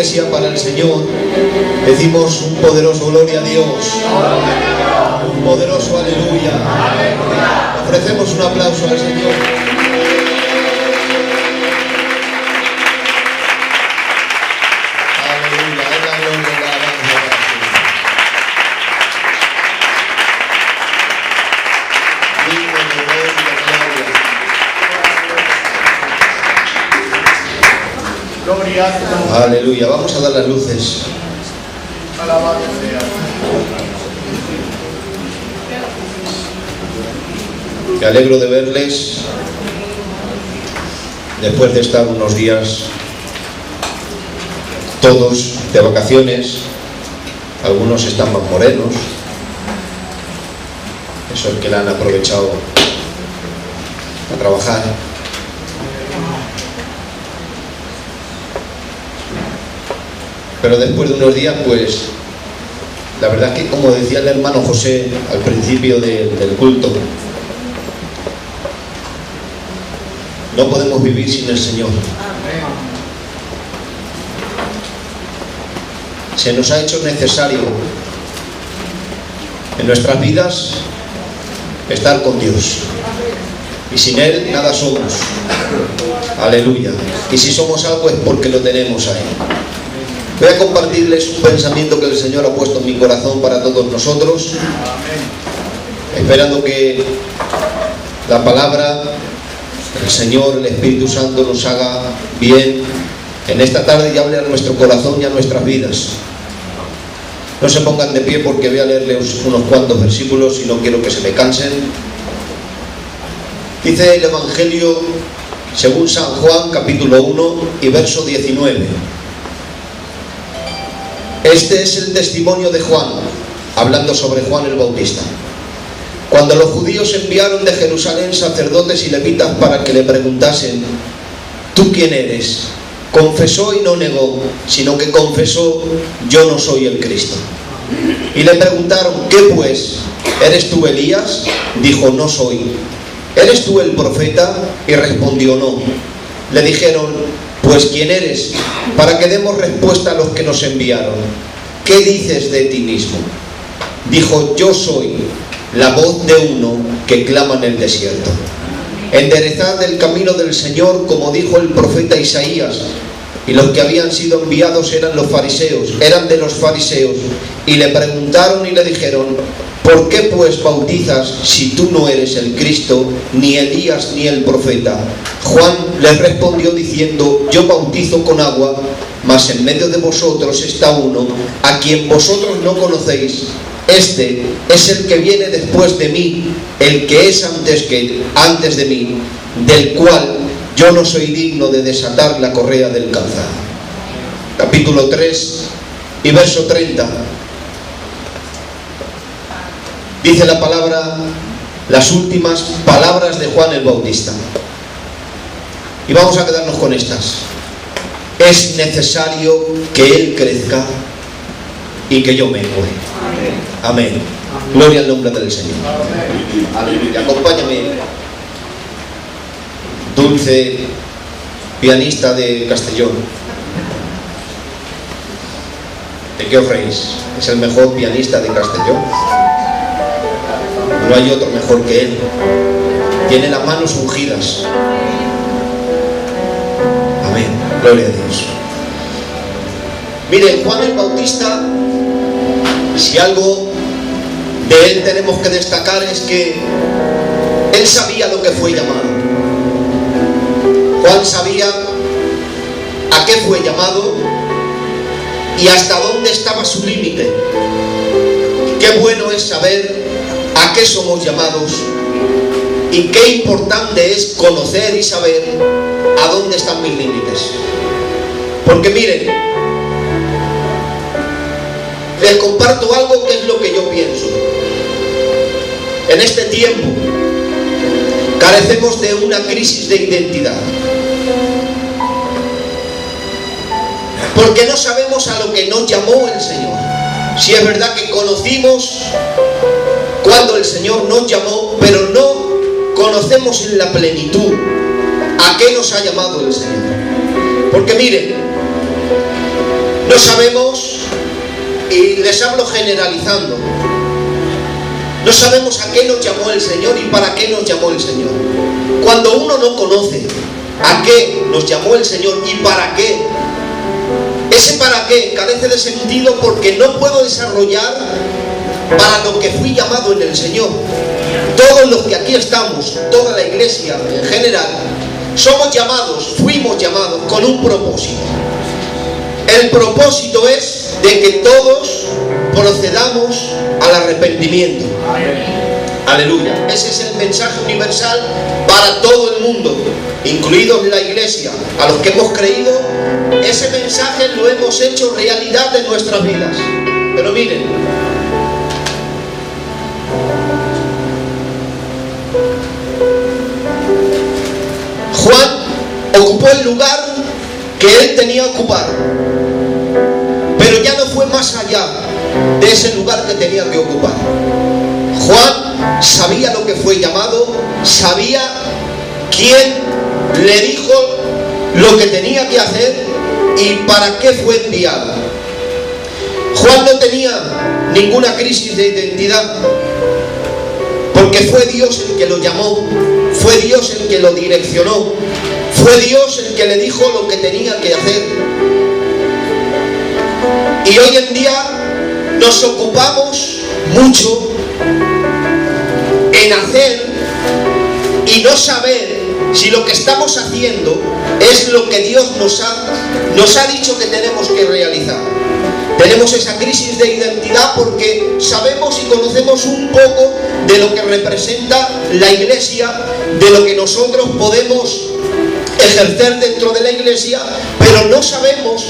iglesia, para el Señor, decimos un poderoso gloria a Dios, un poderoso aleluya. Ofrecemos un aplauso al Señor. Aleluya, es la gloria y la alabanza para el Señor. Digno de Dios y de gloria. Gloria. Aleluya, vamos a dar las luces. Alabado sea. Me alegro de verles después de estar unos días todos de vacaciones. Algunos están más morenos, eso es que la han aprovechado a trabajar. Pero después de unos días, pues la verdad es que, como decía el hermano José al principio del culto, no podemos vivir sin el Señor. Se nos ha hecho necesario en nuestras vidas estar con Dios. Y sin Él nada somos. Aleluya. Y si somos algo es porque lo tenemos a Él. Voy a compartirles un pensamiento que el Señor ha puesto en mi corazón para todos nosotros. Esperando que la palabra, el Señor, el Espíritu Santo nos haga bien en esta tarde y hable a nuestro corazón y a nuestras vidas. No se pongan de pie porque voy a leerles unos cuantos versículos y no quiero que se me cansen. Dice el Evangelio según San Juan, capítulo 1 y verso 19. Este es el testimonio de Juan, hablando sobre Juan el Bautista. Cuando los judíos enviaron de Jerusalén sacerdotes y levitas para que le preguntasen: ¿tú quién eres?, confesó y no negó, sino que confesó: yo no soy el Cristo. Y le preguntaron: ¿qué pues? ¿Eres tú Elías? Dijo: no soy. ¿Eres tú el profeta? Y respondió: no. Le dijeron: pues ¿quién eres? Para que demos respuesta a los que nos enviaron. ¿Qué dices de ti mismo? Dijo: yo soy la voz de uno que clama en el desierto: enderezad el camino del Señor, como dijo el profeta Isaías. Y los que habían sido enviados eran de los fariseos, y le preguntaron y le dijeron: ¿por qué pues bautizas si tú no eres el Cristo, ni Elías, ni el profeta? Juan les respondió diciendo: yo bautizo con agua, mas en medio de vosotros está uno a quien vosotros no conocéis. Este es el que viene después de mí, el que es antes de mí, del cual yo no soy digno de desatar la correa del calzado. Capítulo 3 y verso 30. Dice la palabra, las últimas palabras de Juan el Bautista. Y vamos a quedarnos con estas. Es necesario que Él crezca y que yo mengue. Amén. Gloria al nombre del Señor. Aleluya. Acompáñame, Dulce, pianista de Castellón. ¿De qué os reís? Es el mejor pianista de Castellón. No hay otro mejor que él. Tiene las manos ungidas. Amén. Gloria a Dios. Miren, Juan el Bautista, si algo de él tenemos que destacar es que él sabía lo que fue llamado. Juan sabía a qué fue llamado y hasta dónde estaba su límite. Qué bueno es saber a qué somos llamados y qué importante es conocer y saber a dónde están mis límites. Porque miren, les comparto algo que es lo que yo pienso. En este tiempo carecemos de una crisis de identidad, porque no sabemos a lo que nos llamó el Señor. Si es verdad que conocimos cuando el Señor nos llamó, pero no conocemos en la plenitud a qué nos ha llamado el Señor. Porque miren, No sabemos, y les hablo generalizando, no sabemos a qué nos llamó el Señor y para qué nos llamó el Señor. Cuando uno no conoce a qué nos llamó el Señor y para qué, ese para qué carece de sentido, porque no puedo desarrollar para lo que fui llamado en el Señor. Todos los que aquí estamos, toda la iglesia en general, somos llamados, fuimos llamados con un propósito. El propósito es de que todos procedamos al arrepentimiento. Aleluya. Ese es el mensaje universal para todo el mundo, incluidos la iglesia. A los que hemos creído, ese mensaje lo hemos hecho realidad en nuestras vidas. Pero miren, Juan ocupó el lugar que él tenía que ocupar, pero ya no fue más allá de ese lugar que tenía que ocupar. Juan sabía lo que fue llamado, sabía quién le dijo lo que tenía que hacer y para qué fue enviado. Juan no tenía ninguna crisis de identidad, porque fue Dios el que lo llamó, fue Dios el que lo direccionó, fue Dios el que le dijo lo que tenía que hacer. Y hoy en día nos ocupamos mucho en hacer y no saber si lo que estamos haciendo es lo que Dios nos ha dicho que tenemos que realizar. Tenemos esa crisis de identidad porque sabemos y conocemos un poco de lo que representa la iglesia, de lo que nosotros podemos ejercer dentro de la iglesia, pero no sabemos,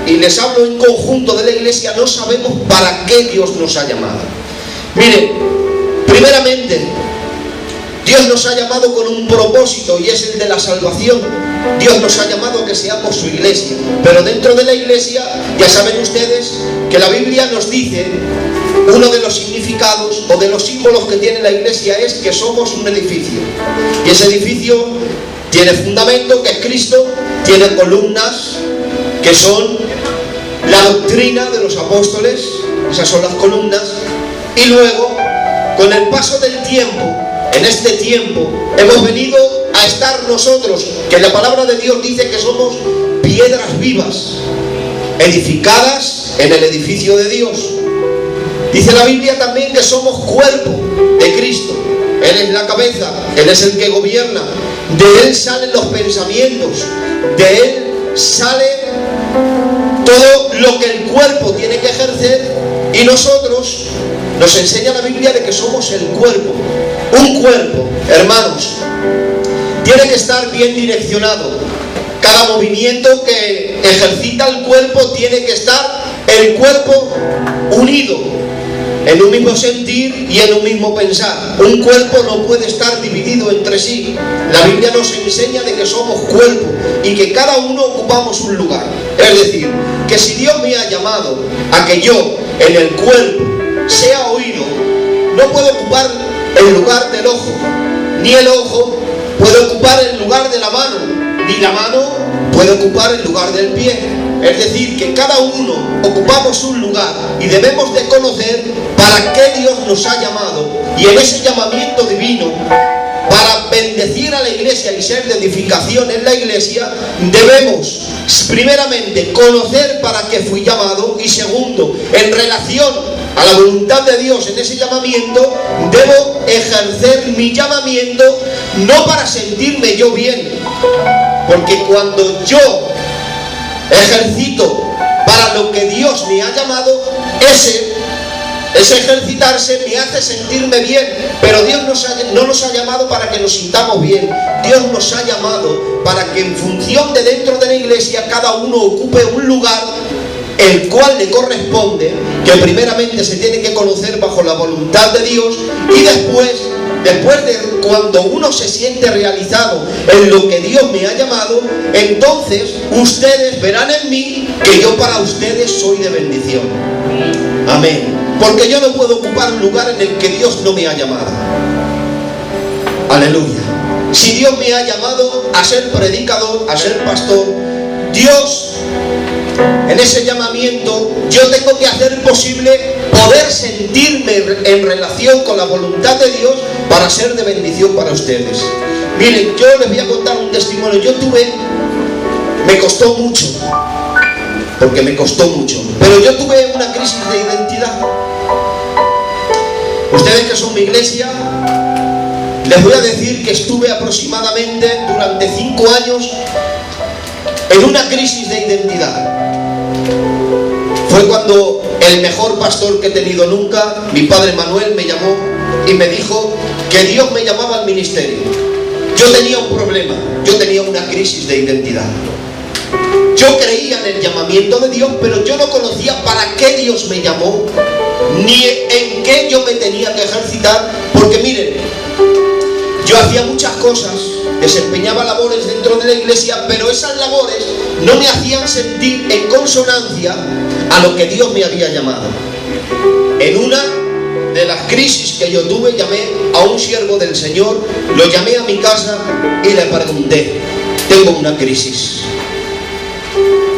y les hablo en conjunto de la iglesia, no sabemos para qué Dios nos ha llamado. Miren, primeramente, Dios nos ha llamado con un propósito y es el de la salvación. Dios nos ha llamado a que seamos su iglesia, pero dentro de la iglesia, ya saben ustedes que la Biblia nos dice, uno de los significados o de los símbolos que tiene la iglesia es que somos un edificio, y ese edificio tiene fundamento, que es Cristo, tiene columnas, que son la doctrina de los apóstoles, esas son las columnas, y luego, con el paso del tiempo, en este tiempo, hemos venido a estar nosotros, que la palabra de Dios dice que somos piedras vivas, edificadas en el edificio de Dios. Dice la Biblia también que somos cuerpo de Cristo. Él es la cabeza, Él es el que gobierna. De Él salen los pensamientos, de Él sale todo lo que el cuerpo tiene que ejercer, y nosotros, nos enseña la Biblia de que somos el cuerpo. Un cuerpo, hermanos, tiene que estar bien direccionado. Cada movimiento que ejercita el cuerpo tiene que estar el cuerpo unido, en un mismo sentir y en un mismo pensar. Un cuerpo no puede estar dividido entre sí. La Biblia nos enseña de que somos cuerpo y que cada uno ocupamos un lugar. Es decir, que si Dios me ha llamado a que yo en el cuerpo sea oído, no puedo ocupar el lugar del ojo, ni el ojo puede ocupar el lugar de la mano, ni la mano puede ocupar el lugar del pie. Es decir, que cada uno ocupamos un lugar y debemos de conocer para qué Dios nos ha llamado, y en ese llamamiento divino, para bendecir a la iglesia y ser de edificación en la iglesia, debemos primeramente conocer para qué fui llamado, y segundo, en relación a la voluntad de Dios en ese llamamiento, debo ejercer mi llamamiento no para sentirme yo bien, porque cuando yo ejercito para lo que Dios me ha llamado, ese ejercitarse me hace sentirme bien, pero Dios no nos ha llamado para que nos sintamos bien. Dios nos ha llamado para que en función de dentro de la iglesia cada uno ocupe un lugar el cual le corresponde, que primeramente se tiene que conocer bajo la voluntad de Dios, y después de cuando uno se siente realizado en lo que Dios me ha llamado, entonces ustedes verán en mí que yo para ustedes soy de bendición. Amén. Porque yo no puedo ocupar un lugar en el que Dios no me ha llamado. Aleluya. Si Dios me ha llamado a ser predicador, a ser pastor, Dios En ese llamamiento yo tengo que hacer posible poder sentirme en relación con la voluntad de Dios para ser de bendición para ustedes. Miren, yo les voy a contar un testimonio. Me costó mucho, porque me costó mucho, pero yo tuve una crisis de identidad. Ustedes que son mi iglesia, les voy a decir que estuve aproximadamente durante 5 años en una crisis de identidad. Fue cuando el mejor pastor que he tenido nunca, mi padre Manuel, me llamó y me dijo que Dios me llamaba al ministerio. Yo tenía un problema, yo tenía una crisis de identidad. Yo creía en el llamamiento de Dios, pero yo no conocía para qué Dios me llamó, ni en qué yo me tenía que ejercitar, porque miren, yo hacía muchas cosas, desempeñaba labores dentro de la iglesia, pero esas labores no me hacían sentir en consonancia a lo que Dios me había llamado. En una de las crisis que yo tuve, llamé a un siervo del Señor, lo llamé a mi casa y le pregunté: tengo una crisis,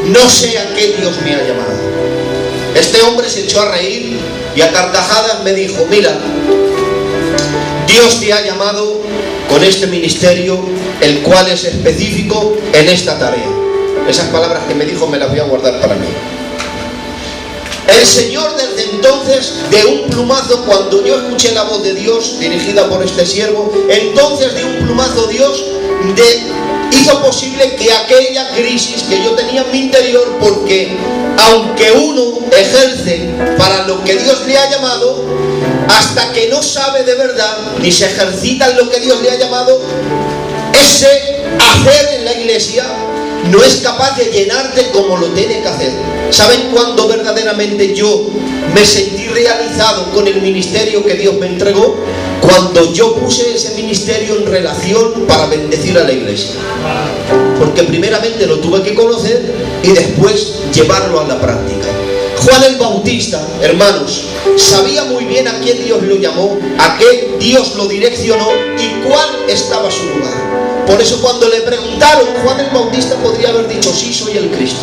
no sé a qué Dios me ha llamado. Este hombre se echó a reír y a carcajadas me dijo: mira, Dios te ha llamado con este ministerio, el cual es específico en esta tarea. Esas palabras que me dijo me las voy a guardar para mí. El Señor desde entonces, de un plumazo, cuando yo escuché la voz de Dios dirigida por este siervo, entonces de un plumazo Dios hizo posible que aquella crisis que yo tenía en mi interior, porque aunque uno ejerce para lo que Dios le ha llamado, hasta que no sabe de verdad ni se ejercita en lo que Dios le ha llamado, ese hacer en la iglesia no es capaz de llenarte como lo tiene que hacer. ¿Saben cuándo verdaderamente yo me sentí realizado con el ministerio que Dios me entregó? Cuando yo puse ese ministerio en relación para bendecir a la iglesia. Porque primeramente lo tuve que conocer y después llevarlo a la práctica. Juan el Bautista, hermanos, sabía muy bien a quién Dios lo llamó, a qué Dios lo direccionó y cuál estaba su lugar. Por eso cuando le preguntaron, Juan el Bautista podría haber dicho: sí, soy el Cristo.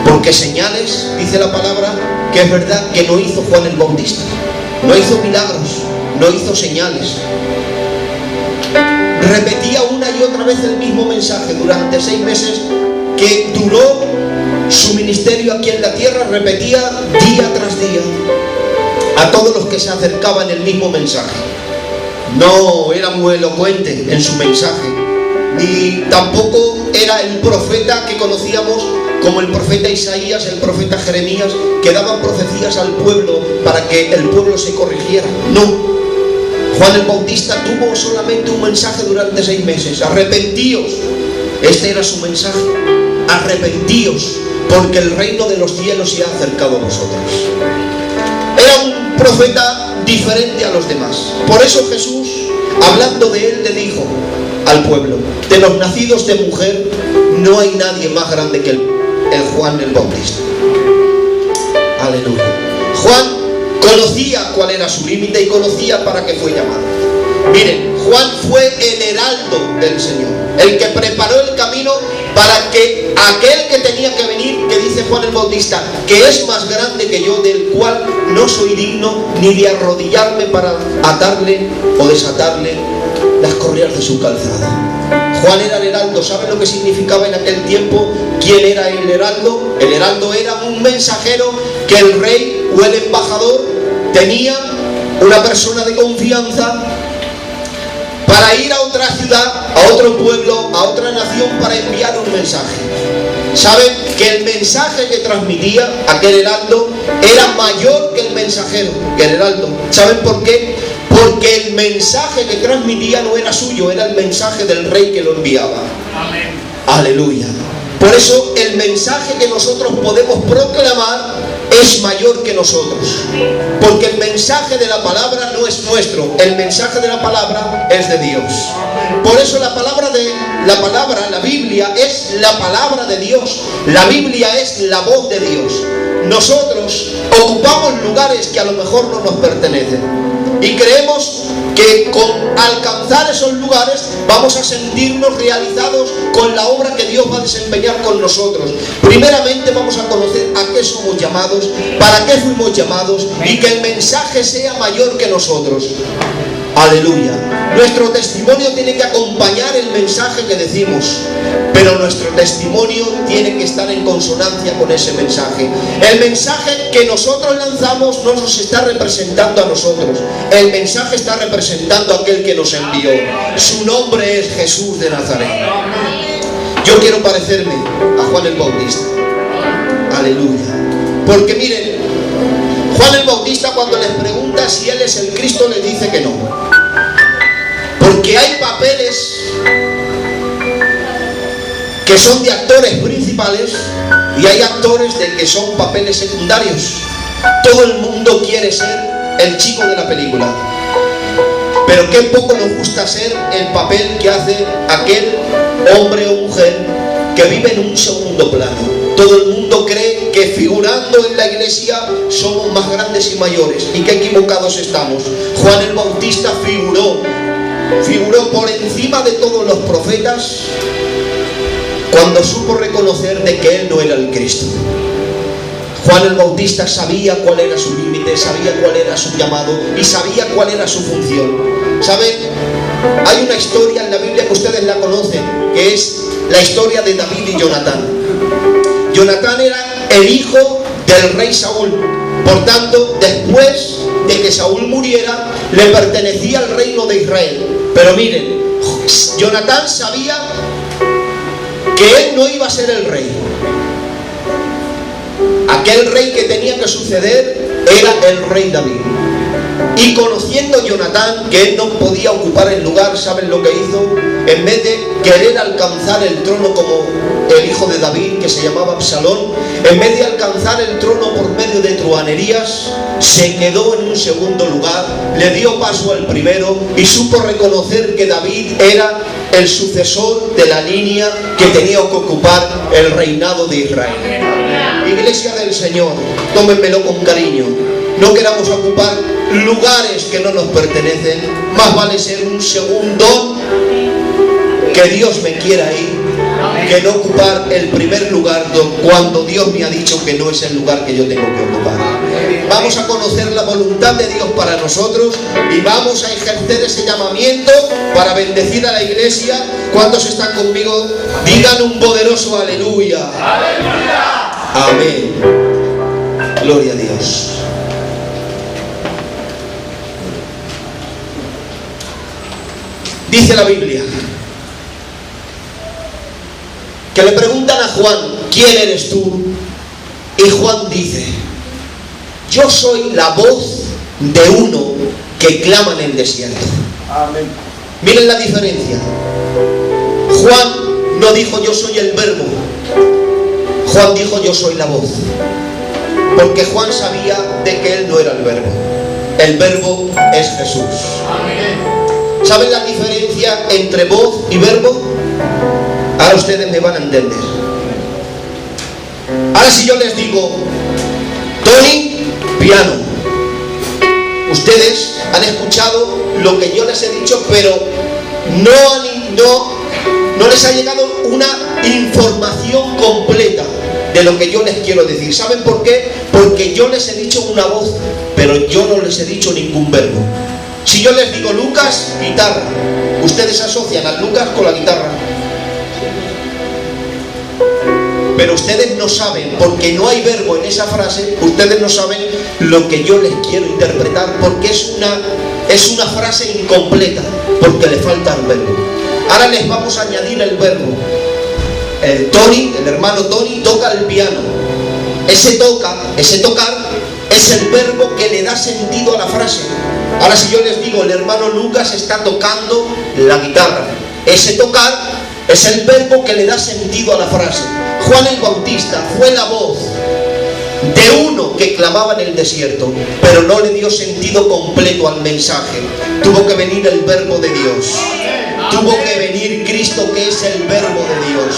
Porque señales, dice la palabra, que es verdad que no hizo Juan el Bautista. No hizo milagros, no hizo señales. Repetía una y otra vez el mismo mensaje durante 6 meses que duró su ministerio aquí en la tierra. Repetía día tras día a todos los que se acercaban el mismo mensaje. No era muy elocuente en su mensaje, ni tampoco era el profeta que conocíamos como el profeta Isaías, el profeta Jeremías, que daban profecías al pueblo para que el pueblo se corrigiera. No, Juan el Bautista tuvo solamente un mensaje durante 6 meses: arrepentíos. Este era su mensaje: arrepentíos, porque el reino de los cielos se ha acercado a vosotros. Era un profeta diferente a los demás. Por eso Jesús, hablando de él, le dijo al pueblo: de los nacidos de mujer no hay nadie más grande que el Juan el Bautista. Aleluya. Juan conocía cuál era su límite y conocía para qué fue llamado. Miren, Juan fue el heraldo del Señor, el que preparó el camino para que aquel que tenía que venir, que dice Juan el Bautista, que es más grande que yo, del cual no soy digno ni de arrodillarme para atarle o desatarle las correas de su calzado. Juan era el heraldo. ¿Saben lo que significaba en aquel tiempo? ¿Quién era el heraldo? El heraldo era un mensajero que el rey o el embajador tenía, una persona de confianza, para ir a otra ciudad, a otro pueblo, a otra nación, para enviar un mensaje. ¿Saben que el mensaje que transmitía aquel heraldo era mayor que el mensajero, que el heraldo? ¿Saben por qué? Porque el mensaje que transmitía no era suyo, era el mensaje del rey que lo enviaba. Amén. Aleluya. Por eso el mensaje que nosotros podemos proclamar es mayor que nosotros, porque el mensaje de la palabra no es nuestro, el mensaje de la palabra es de Dios. Por eso la Biblia es la palabra de Dios. La Biblia es la voz de Dios. Nosotros ocupamos lugares que a lo mejor no nos pertenecen. Y creemos que con alcanzar esos lugares vamos a sentirnos realizados con la obra que Dios va a desempeñar con nosotros. Primeramente vamos a conocer a qué somos llamados, para qué fuimos llamados y que el mensaje sea mayor que nosotros. Aleluya. Nuestro testimonio tiene que acompañar el mensaje que decimos, pero nuestro testimonio tiene que estar en consonancia con ese mensaje. El mensaje que nosotros lanzamos no nos está representando a nosotros. El mensaje está representando a aquel que nos envió. Su nombre es Jesús de Nazaret. Yo quiero parecerme a Juan el Bautista. Aleluya. Porque miren, Juan el Bautista, cuando les pregunta si él es el Cristo, le dice que no. Porque hay papeles que son de actores principales y hay actores de que son papeles secundarios. Todo el mundo quiere ser el chico de la película, pero qué poco nos gusta ser el papel que hace aquel hombre o mujer que vive en un segundo plano. Todo el mundo cree que figurando en la iglesia somos más grandes y mayores, y qué equivocados estamos. Juan el Bautista figuró por encima de todos los profetas cuando supo reconocer de que él no era el Cristo. Juan el Bautista sabía cuál era su límite, sabía cuál era su llamado y sabía cuál era su función. ¿Saben? Hay una historia en la Biblia que ustedes la conocen, que es la historia de David y Jonatán. Jonatán era el hijo del rey Saúl. Por tanto, después de que Saúl muriera, le pertenecía al reino de Israel. Pero miren, Jonatán sabía que él no iba a ser el rey. Aquel rey que tenía que suceder era el rey David. Y conociendo Jonatán que él no podía ocupar el lugar, ¿saben lo que hizo? En vez de querer alcanzar el trono como el hijo de David, que se llamaba Absalón, en vez de alcanzar el trono por medio de truhanerías, se quedó en un segundo lugar, le dio paso al primero y supo reconocer que David era el sucesor de la línea que tenía que ocupar el reinado de Israel. Iglesia del Señor, tómenmelo con cariño. No queramos ocupar lugares que no nos pertenecen. Más vale ser un segundo que Dios me quiera ir, que no ocupar el primer lugar cuando Dios me ha dicho que no es el lugar que yo tengo que ocupar. Vamos a conocer la voluntad de Dios para nosotros y vamos a ejercer ese llamamiento para bendecir a la iglesia. ¿Cuántos están conmigo? Digan un poderoso aleluya. ¡Aleluya! Amén. Gloria a Dios. Dice la Biblia que le preguntan a Juan: ¿quién eres tú? Y Juan dice: yo soy la voz de uno que clama en el desierto. Amén. Miren la diferencia. Juan no dijo yo soy el verbo. Juan dijo yo soy la voz. Porque Juan sabía de que él no era el verbo. El verbo es Jesús. Amén. ¿Saben la diferencia entre voz y verbo? Ahora ustedes me van a entender. Ahora si yo les digo Tony, piano, ustedes han escuchado lo que yo les he dicho, pero no les ha llegado una información completa de lo que yo les quiero decir. ¿Saben por qué? Porque yo les he dicho una voz, pero yo no les he dicho ningún verbo. Si yo les digo Lucas, guitarra, ustedes asocian a Lucas con la guitarra. Pero ustedes no saben, porque no hay verbo en esa frase, ustedes no saben lo que yo les quiero interpretar, porque es una frase incompleta, porque le falta el verbo. Ahora les vamos a añadir el verbo. El hermano Tony toca el piano. Ese tocar, es el verbo que le da sentido a la frase. Ahora si yo les digo el hermano Lucas está tocando la guitarra, ese tocar es el verbo que le da sentido a la frase. Juan el Bautista fue la voz de uno que clamaba en el desierto, pero no le dio sentido completo al mensaje. Tuvo que venir el verbo de Dios. Tuvo que venir Cristo, que es el verbo de Dios,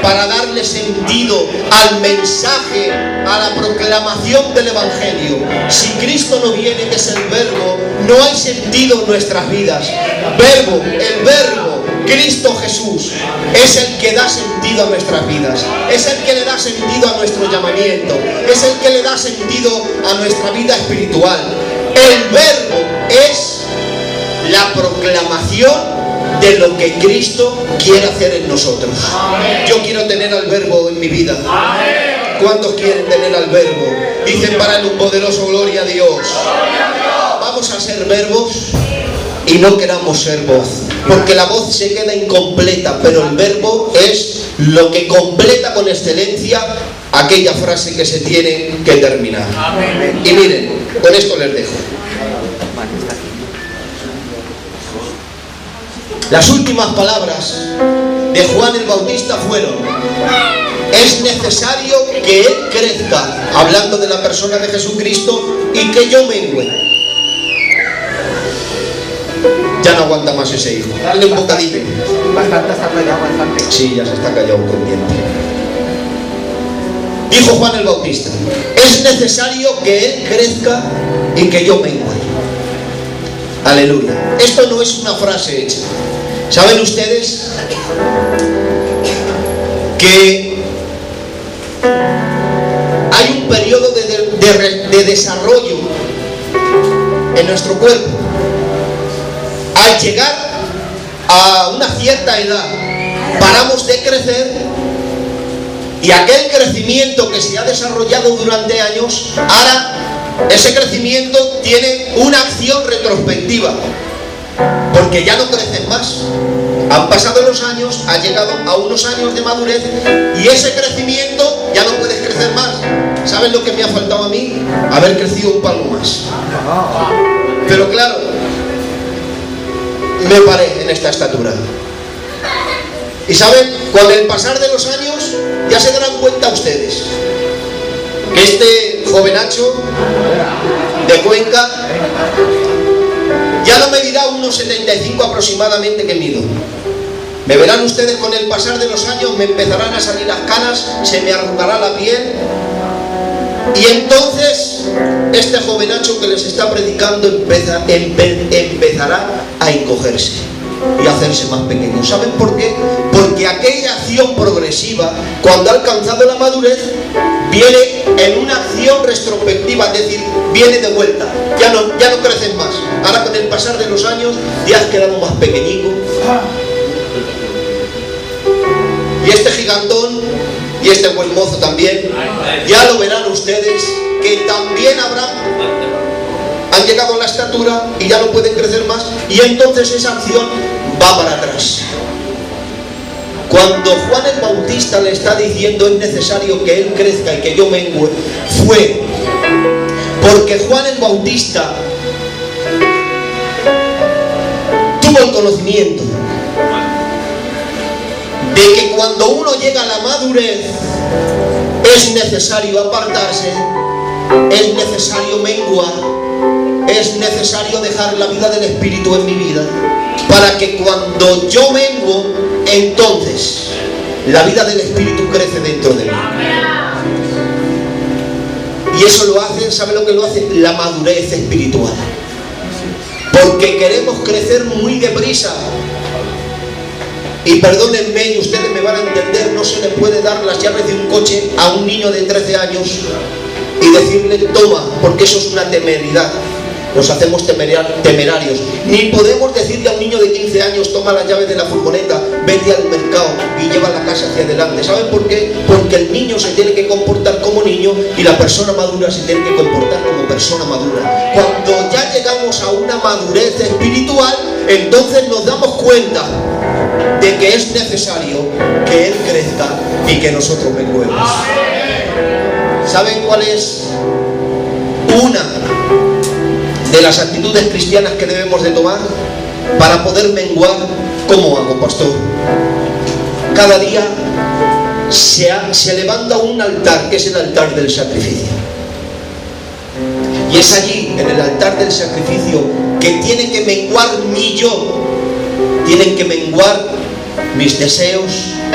para darle sentido al mensaje, a la proclamación del Evangelio. Si Cristo no viene, que es el verbo, no hay sentido en nuestras vidas. El verbo, Cristo Jesús, es el que da sentido a nuestras vidas, es el que le da sentido a nuestro llamamiento, es el que le da sentido a nuestra vida espiritual. El verbo es la proclamación de lo que Cristo quiere hacer en nosotros. Yo quiero tener al verbo en mi vida. ¿Cuántos quieren tener al verbo? Dicen para él un poderoso gloria a Dios. Vamos a ser verbos y no queramos ser voz, porque la voz se queda incompleta, pero el verbo es lo que completa con excelencia aquella frase que se tiene que terminar. Y miren, con esto les dejo. Las últimas palabras de Juan el Bautista fueron: es necesario que Él crezca, hablando de la persona de Jesucristo, y que yo mengüe. Ya no aguanta más ese hijo. Dale un bocadillo. Bastante está callado, bastante. Sí, ya se está callado todo el tiempo. Dijo Juan el Bautista: es necesario que Él crezca y que yo mengüe. Aleluya. Esto no es una frase hecha. ¿Saben ustedes que hay un periodo de desarrollo en nuestro cuerpo? Al llegar a una cierta edad, paramos de crecer, y aquel crecimiento que se ha desarrollado durante años, ahora ese crecimiento tiene una acción retrospectiva, porque ya no crecen más. Han pasado los años, ha llegado a unos años de madurez, y ese crecimiento ya no puedes crecer más. ¿Saben lo que me ha faltado a mí? Haber crecido un palmo más. Pero claro, me paré en esta estatura. Y saben, con el pasar de los años ya se darán cuenta ustedes que este jovenacho de Cuenca ya no medirá unos 75 aproximadamente que mido. Me verán ustedes, con el pasar de los años me empezarán a salir las canas, se me arrugará la piel, y entonces este jovenacho que les está predicando empezará a encogerse y a hacerse más pequeño. ¿Saben por qué? Porque aquella acción progresiva, cuando ha alcanzado la madurez, viene en una acción retrospectiva, es decir, viene de vuelta. Ya no crecen más. Ahora, con el pasar de los años, ya has quedado más pequeñico. Y este gigantón y este buen mozo también, ya lo verán ustedes, que también han llegado a la estatura y ya no pueden crecer más, y entonces esa acción va para atrás. Cuando Juan el Bautista le está diciendo es necesario que Él crezca y que yo mengüe, fue porque Juan el Bautista tuvo el conocimiento de que cuando uno llega a la madurez es necesario apartarse, es necesario menguar, es necesario dejar la vida del Espíritu en mi vida, para que cuando yo menguo, entonces la vida del Espíritu crece dentro de mí. Y eso lo hace, ¿sabe lo que lo hace? La madurez espiritual. Porque queremos crecer muy deprisa. Y perdónenme, y ustedes me van a entender, no se le puede dar las llaves de un coche a un niño de 13 años y decirle toma, porque eso es una temeridad. Nos hacemos temerarios. Ni podemos decirle a un niño de 15 años toma las llaves de la furgoneta, vete al mercado y lleva la casa hacia adelante. ¿Saben por qué? Porque el niño se tiene que comportar como niño y la persona madura se tiene que comportar como persona madura. Cuando ya llegamos a una madurez espiritual, entonces nos damos cuenta de que es necesario que Él crezca y que nosotros menguemos. ¿Saben cuál es una de las actitudes cristianas que debemos de tomar para poder menguar? ¿Cómo hago, pastor? Cada día se levanta un altar, que es el altar del sacrificio. Y es allí, en el altar del sacrificio, que tiene que menguar mi yo. Tienen que menguar mis deseos,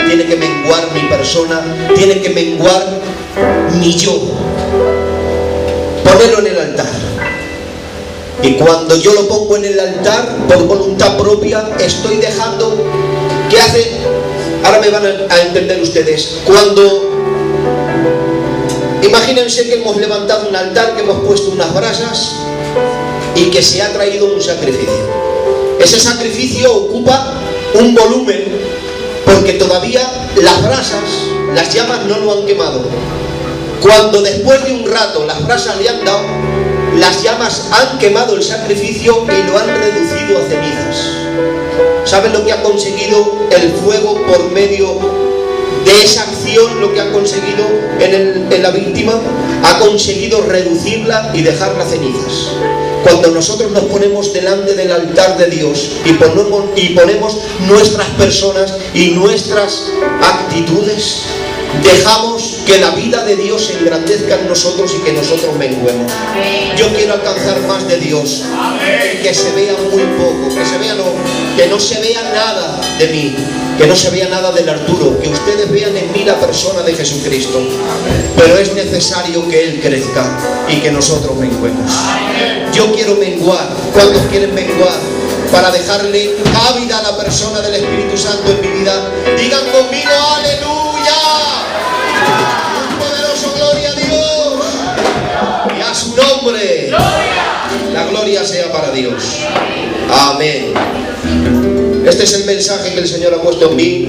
tiene que menguar mi persona, tiene que menguar mi yo. Ponerlo en el altar. Y cuando yo lo pongo en el altar por voluntad propia, estoy dejando... ¿Qué hace? Ahora me van a entender ustedes. Cuando... Imagínense que hemos levantado un altar, que hemos puesto unas brasas y que se ha traído un sacrificio. Ese sacrificio ocupa un volumen porque todavía las brasas, las llamas no lo han quemado. Cuando después de un rato las brasas le han dado, las llamas han quemado el sacrificio y lo han reducido a cenizas. ¿Saben lo que ha conseguido el fuego por medio de esa acción? Lo que ha conseguido en la víctima, ha conseguido reducirla y dejarla cenizas. Cuando nosotros nos ponemos delante del altar de Dios y ponemos nuestras personas y nuestras actitudes, dejamos que la vida de Dios se engrandezca en nosotros y que nosotros menguemos. Yo quiero alcanzar más de Dios, que se vea muy poco, que no se vea nada de mí, que no se vea nada del Arturo, que ustedes vean en mí la persona de Jesucristo. Pero es necesario que Él crezca y que nosotros menguemos. Yo quiero menguar. ¿Cuántos quieren menguar? Para dejarle cabida a la persona del Espíritu Santo en mi vida. Digan conmigo, aleluya. Un poderoso gloria a Dios y a su nombre. La gloria sea para Dios. Amén. Este es el mensaje que el Señor ha puesto en mí.